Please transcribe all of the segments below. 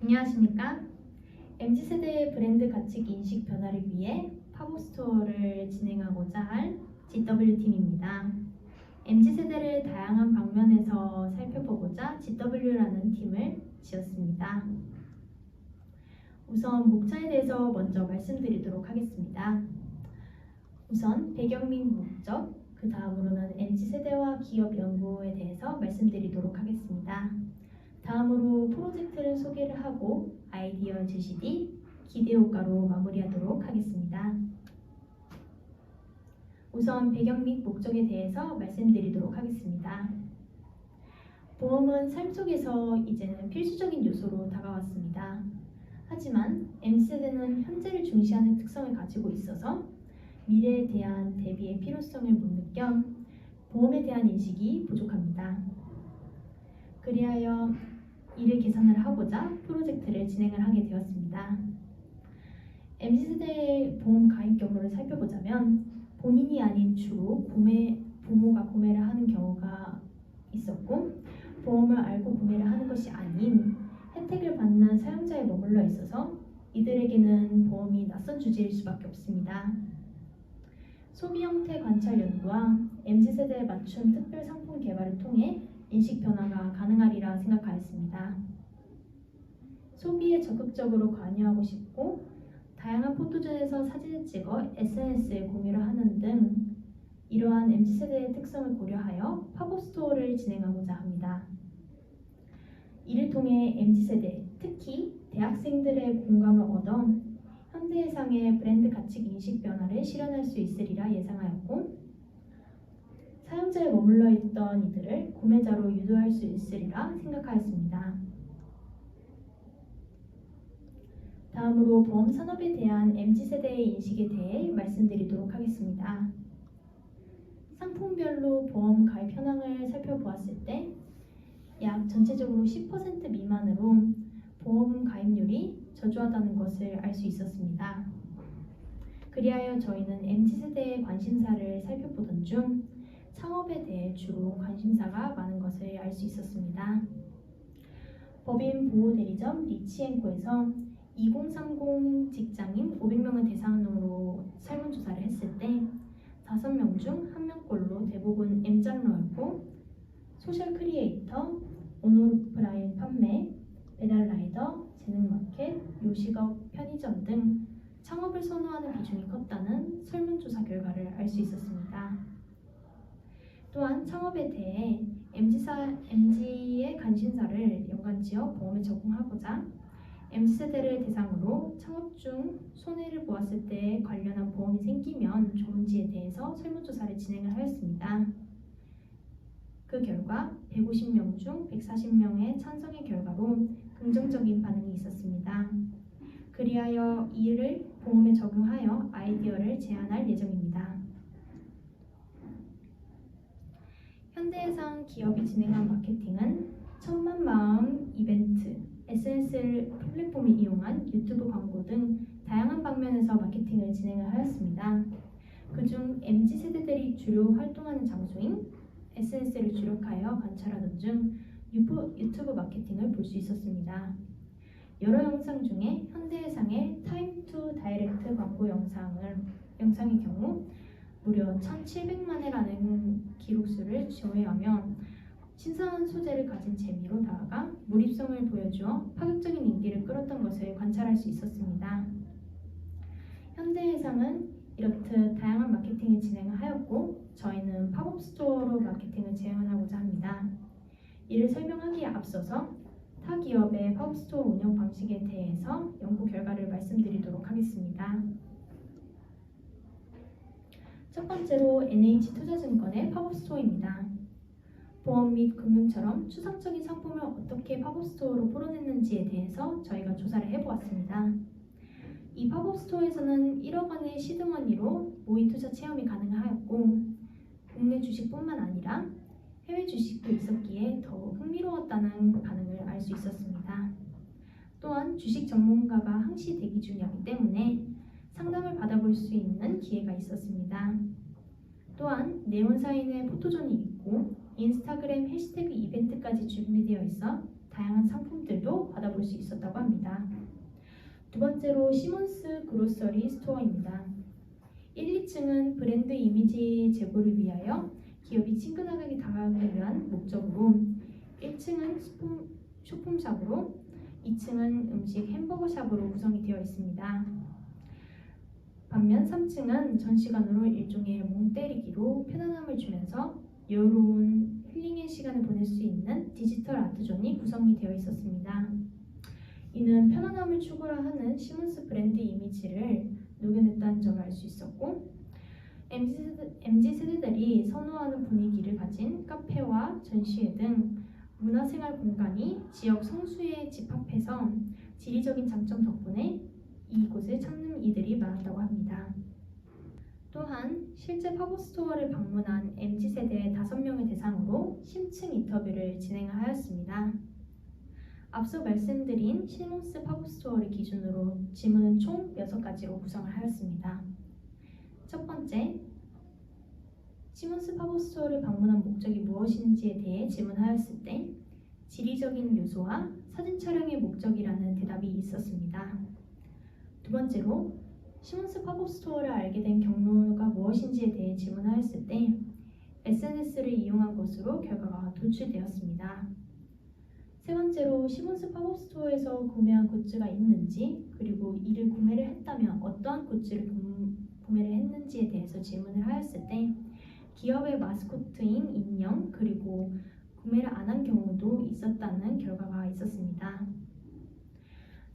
안녕하십니까? MZ세대의 브랜드 가치 인식 변화를 위해 팝업 스토어를 진행하고자 할 GW팀입니다. MZ세대를 다양한 방면에서 살펴보고자 GW라는 팀을 지었습니다. 우선 목차에 대해서 먼저 말씀드리도록 하겠습니다. 우선 배경 및 목적, 그 다음으로는 MZ세대와 기업 연구에 대해서 말씀드리도록 하겠습니다. 다음으로 프로젝트를 소개를 하고 아이디어 제시 뒤 기대 효과로 마무리하도록 하겠습니다. 우선 배경 및 목적에 대해서 말씀드리도록 하겠습니다. 보험은 삶 속에서 이제는 필수적인 요소로 다가왔습니다. 하지만 MZ세대는 현재를 중시하는 특성을 가지고 있어서 미래에 대한 대비의 필요성을 못 느껴 보험에 대한 인식이 부족합니다. 그리하여 이를 개선을 하고자 프로젝트를 진행을 하게 되었습니다. MZ세대의 보험 가입 경로를 살펴보자면 본인이 아닌 주로 부모가 구매를 하는 경우가 있었고, 보험을 알고 구매를 하는 것이 아닌 혜택을 받는 사용자에 머물러 있어서 이들에게는 보험이 낯선 주제일 수밖에 없습니다. 소비 형태 관찰 연구와 MZ세대에 맞춘 특별 상품 개발을 통해 인식 변화가 가능하리라 생각하였습니다. 소비에 적극적으로 관여하고 싶고 다양한 포토존에서 사진을 찍어 SNS에 공유를 하는 등 이러한 MZ세대의 특성을 고려하여 팝업 스토어를 진행하고자 합니다. 이를 통해 MZ세대, 특히 대학생들의 공감을 얻어 현대해상의 브랜드 가치 인식 변화를 실현할 수 있으리라 예상하였고, 사용자에 머물러 있던 이들을 구매자로 유도할 수 있으리라 생각하였습니다. 다음으로 보험 산업에 대한 MZ세대의 인식에 대해 말씀드리도록 하겠습니다. 상품별로 보험 가입 현황을 살펴보았을 때 약 전체적으로 10% 미만으로 보험 가입률이 저조하다는 것을 알 수 있었습니다. 그리하여 저희는 MZ세대의 관심사를 살펴보던 중 창업에 대해 주로 관심사가 많은 것을 알 수 있었습니다. 법인 보호대리점 리치앤코에서 2030 직장인 500명을 대상으로 설문조사를 했을 때 5명 중 1명꼴로 대부분 M장러였고, 소셜 크리에이터, 온오프라인 판매, 배달라이더, 재능마켓, 요식업, 편의점 등 창업을 선호하는 비중이 컸다는 설문조사 결과를 알 수 있었습니다. 또한 창업에 대해 MZ의 관심사를 연관지어 보험에 적용하고자 MZ세대를 대상으로 창업 중 손해를 보았을 때 관련한 보험이 생기면 좋은지에 대해서 설문조사를 진행을 하였습니다. 그 결과 150명 중 140명의 찬성의 결과로 긍정적인 반응이 있었습니다. 그리하여 이를 보험에 적용하여 아이디어를 제안할 예정입니다. 현대해상 기업이 진행한 마케팅은 천만 마음 이벤트, SNS 플랫폼을 이용한 유튜브 광고 등 다양한 방면에서 마케팅을 진행을 하였습니다. 그중 MZ세대들이 주로 활동하는 장소인 SNS를 주력하여 관찰하던 중 유튜브 마케팅을 볼 수 있었습니다. 여러 영상 중에 현대해상의 타임 투 다이렉트 광고 영상의 경우 무려 1,700만 회라는 기록수를 제외하며 신선한 소재를 가진 재미로 다가가 몰입성을 보여주어 파격적인 인기를 끌었던 것을 관찰할 수 있었습니다. 현대해상은 이렇듯 다양한 마케팅을 진행하였고, 저희는 팝업 스토어로 마케팅을 제안하고자 합니다. 이를 설명하기에 앞서서 타 기업의 팝업 스토어 운영 방식에 대해서 연구 결과를 말씀드리도록 하겠습니다. 첫 번째로 NH투자증권의 팝업 스토어입니다. 보험 및 금융처럼 추상적인 상품을 어떻게 팝업 스토어로 풀어냈는지에 대해서 저희가 조사를 해보았습니다. 이 팝업 스토어에서는 1억 원의 시드머니로 모의 투자 체험이 가능하였고, 국내 주식뿐만 아니라 해외 주식도 있었기에 더욱 흥미로웠다는 반응을 알 수 있었습니다. 또한 주식 전문가가 항시 대기 중이었기 때문에 상담을 받아볼 수 있는 기회가 있었습니다. 또한 네온사인의 포토존이 있고 인스타그램 해시태그 이벤트까지 준비되어 있어 다양한 상품들도 받아볼 수 있었다고 합니다. 두 번째로 시몬스 그로서리 스토어입니다. 1, 2층은 브랜드 이미지 제고를 위하여 기업이 친근하게 다가가기 위한 목적으로 1층은 쇼품샵으로 2층은 음식 햄버거샵으로 구성이 되어 있습니다. 반면 3층은 전시관으로 일종의 멍 때리기로 편안함을 주면서 여유로운 힐링의 시간을 보낼 수 있는 디지털 아트존이 구성이 되어 있었습니다. 이는 편안함을 추구하는 시몬스 브랜드 이미지를 녹여냈다는 점을 알 수 있었고 MZ세대들이 선호하는 분위기를 가진 카페와 전시회 등 문화생활 공간이 지역 성수에 집합해서 지리적인 장점 덕분에 이곳을 찾는 이들이 많았다고 합니다. 또한 실제 팝업 스토어를 방문한 MZ세대 5명을 대상으로 심층 인터뷰를 진행하였습니다. 앞서 말씀드린 시몬스 팝업 스토어를 기준으로 질문은 총 6가지로 구성을 하였습니다. 첫 번째, 시몬스 팝업 스토어를 방문한 목적이 무엇인지에 대해 질문하였을 때 지리적인 요소와 사진 촬영의 목적이라는 대답이 있었습니다. 두 번째로, 시몬스 팝업 스토어를 알게 된 경로가 무엇인지에 대해 질문하였을 때 SNS를 이용한 것으로 결과가 도출되었습니다. 세 번째로, 시몬스 팝업 스토어에서 구매한 굿즈가 있는지, 그리고 이를 구매를 했다면 어떠한 굿즈를 구매를 했는지에 대해서 질문을 하였을 때 기업의 마스코트인 인형, 그리고 구매를 안 한 경우도 있었다는 결과가 있었습니다.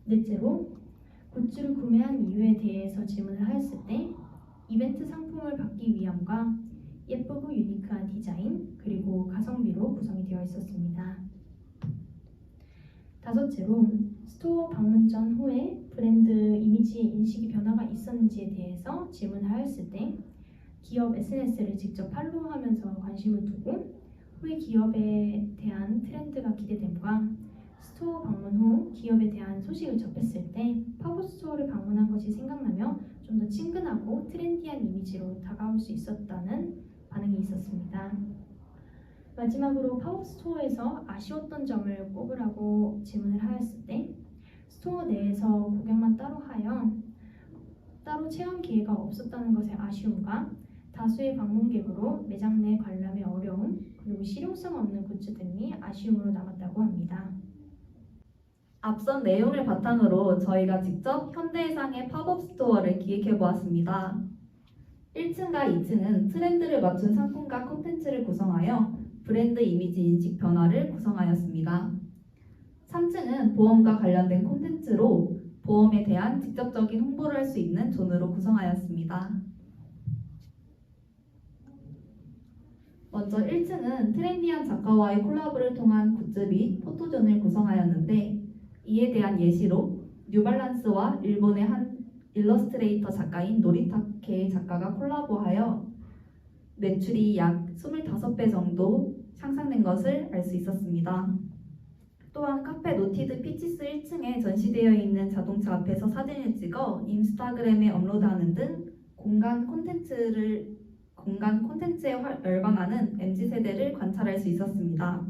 넷째로, 굿즈를 구매한 이유에 대해서 질문을 하였을 때 이벤트 상품을 받기 위함과 예쁘고 유니크한 디자인, 그리고 가성비로 구성이 되어 있었습니다. 다섯째로, 스토어 방문 전 후에 브랜드 이미지 인식의 변화가 있었는지에 대해서 질문을 하였을 때 기업 SNS를 직접 팔로우하면서 관심을 두고 후에 기업에 대한 트렌드가 기대됨과 스토어 방문 후 기업에 대한 소식을 접했을 때 팝업 스토어를 방문한 것이 생각나며 좀 더 친근하고 트렌디한 이미지로 다가올 수 있었다는 반응이 있었습니다. 마지막으로 팝업 스토어에서 아쉬웠던 점을 꼽으라고 질문을 하였을 때 스토어 내에서 구경만 따로 하여 따로 체험 기회가 없었다는 것의 아쉬움과 다수의 방문객으로 매장 내 관람의 어려움, 그리고 실용성 없는 굿즈 등이 아쉬움으로 남았다고 합니다. 앞선 내용을 바탕으로 저희가 직접 현대해상의 팝업 스토어를 기획해 보았습니다. 1층과 2층은 트렌드를 맞춘 상품과 콘텐츠를 구성하여 브랜드 이미지 인식 변화를 구성하였습니다. 3층은 보험과 관련된 콘텐츠로 보험에 대한 직접적인 홍보를 할 수 있는 존으로 구성하였습니다. 먼저 1층은 트렌디한 작가와의 콜라보를 통한 굿즈 및 포토존을 구성하였는데 이에 대한 예시로 뉴발란스와 일본의 한 일러스트레이터 작가인 노리타케 작가가 콜라보하여 매출이 약 25배 정도 향상된 것을 알 수 있었습니다. 또한 카페 노티드 피치스 1층에 전시되어 있는 자동차 앞에서 사진을 찍어 인스타그램에 업로드하는 등 공간 콘텐츠에 열광하는 MZ세대를 관찰할 수 있었습니다.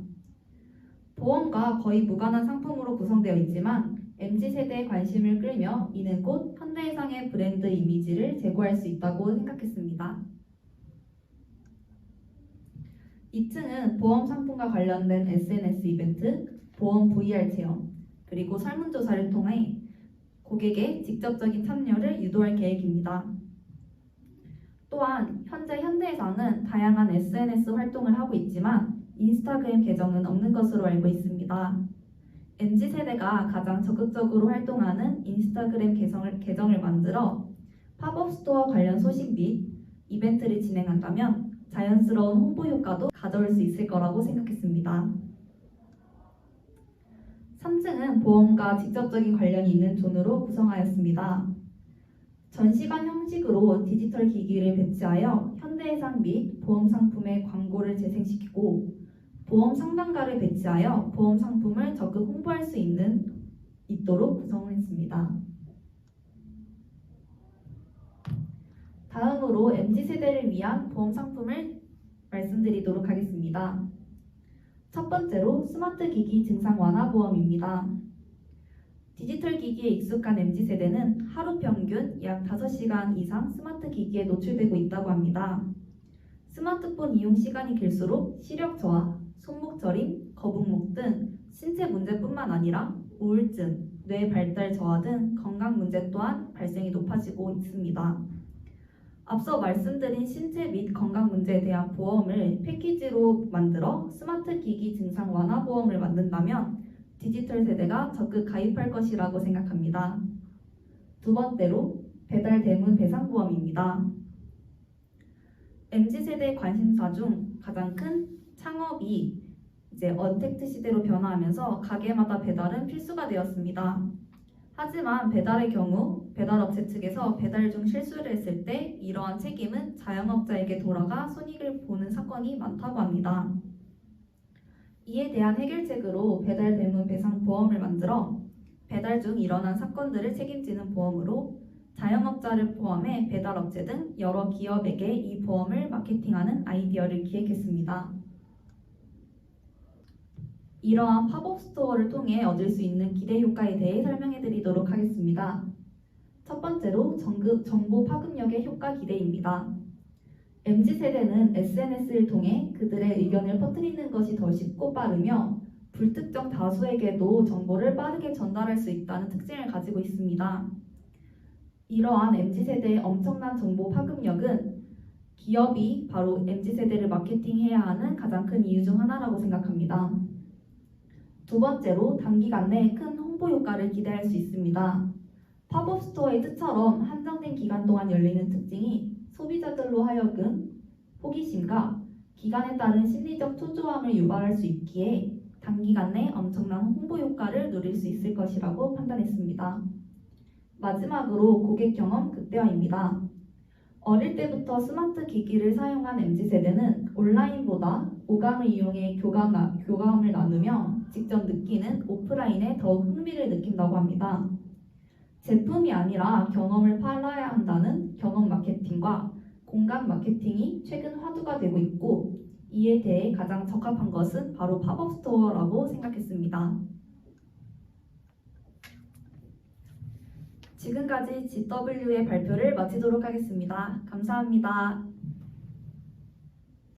보험과 거의 무관한 상품으로 구성되어 있지만 MZ세대의 관심을 끌며 이는 곧 현대해상의 브랜드 이미지를 제고할 수 있다고 생각했습니다. 2층은 보험 상품과 관련된 SNS 이벤트, 보험 VR 체험, 그리고 설문조사를 통해 고객의 직접적인 참여를 유도할 계획입니다. 또한 현재 현대해상은 다양한 SNS 활동을 하고 있지만 인스타그램 계정은 없는 것으로 알고 있습니다. MZ세대가 가장 적극적으로 활동하는 인스타그램 계정을 만들어 팝업 스토어 관련 소식 및 이벤트를 진행한다면 자연스러운 홍보 효과도 가져올 수 있을 거라고 생각했습니다. 3층은 보험과 직접적인 관련이 있는 존으로 구성하였습니다. 전시관 형식으로 디지털 기기를 배치하여 현대해상 및 보험 상품의 광고를 재생시키고 보험 상담가를 배치하여 보험 상품을 적극 홍보할 수 있도록 구성했습니다. 다음으로 MZ세대를 위한 보험 상품을 말씀드리도록 하겠습니다. 첫 번째로 스마트 기기 증상 완화 보험입니다. 디지털 기기에 익숙한 MZ세대는 하루 평균 약 5시간 이상 스마트 기기에 노출되고 있다고 합니다. 스마트폰 이용 시간이 길수록 시력 저하, 손목 저림, 거북목 등 신체 문제뿐만 아니라 우울증, 뇌 발달 저하 등 건강 문제 또한 발생이 높아지고 있습니다. 앞서 말씀드린 신체 및 건강 문제에 대한 보험을 패키지로 만들어 스마트 기기 증상 완화 보험을 만든다면 디지털 세대가 적극 가입할 것이라고 생각합니다. 두 번째로 배달 대문 배상 보험입니다. MZ세대 관심사 중 가장 큰 창업이 이제 언택트 시대로 변화하면서 가게마다 배달은 필수가 되었습니다. 하지만 배달의 경우 배달업체 측에서 배달 중 실수를 했을 때 이러한 책임은 자영업자에게 돌아가 손익을 보는 사건이 많다고 합니다. 이에 대한 해결책으로 배달 대문 배상 보험을 만들어 배달 중 일어난 사건들을 책임지는 보험으로 자영업자를 포함해 배달업체 등 여러 기업에게 이 보험을 마케팅하는 아이디어를 기획했습니다. 이러한 팝업 스토어를 통해 얻을 수 있는 기대 효과에 대해 설명해 드리도록 하겠습니다. 첫 번째로 정보 파급력의 효과 기대입니다. MZ세대는 SNS를 통해 그들의 의견을 퍼뜨리는 것이 더 쉽고 빠르며 불특정 다수에게도 정보를 빠르게 전달할 수 있다는 특징을 가지고 있습니다. 이러한 MZ세대의 엄청난 정보 파급력은 기업이 바로 MZ세대를 마케팅해야 하는 가장 큰 이유 중 하나라고 생각합니다. 두 번째로 단기간 내 큰 홍보 효과를 기대할 수 있습니다. 팝업 스토어의 뜻처럼 한정된 기간 동안 열리는 특징이 소비자들로 하여금 호기심과 기간에 따른 심리적 초조함을 유발할 수 있기에 단기간 내 엄청난 홍보 효과를 누릴 수 있을 것이라고 판단했습니다. 마지막으로 고객 경험 극대화입니다. 어릴 때부터 스마트 기기를 사용한 MZ세대는 온라인보다 오감을 이용해 교감을 나누며 직접 느끼는 오프라인에 더욱 흥미를 느낀다고 합니다. 제품이 아니라 경험을 팔아야 한다는 경험 마케팅과 공간 마케팅이 최근 화두가 되고 있고 이에 대해 가장 적합한 것은 바로 팝업 스토어라고 생각했습니다. 지금까지 GW의 발표를 마치도록 하겠습니다. 감사합니다.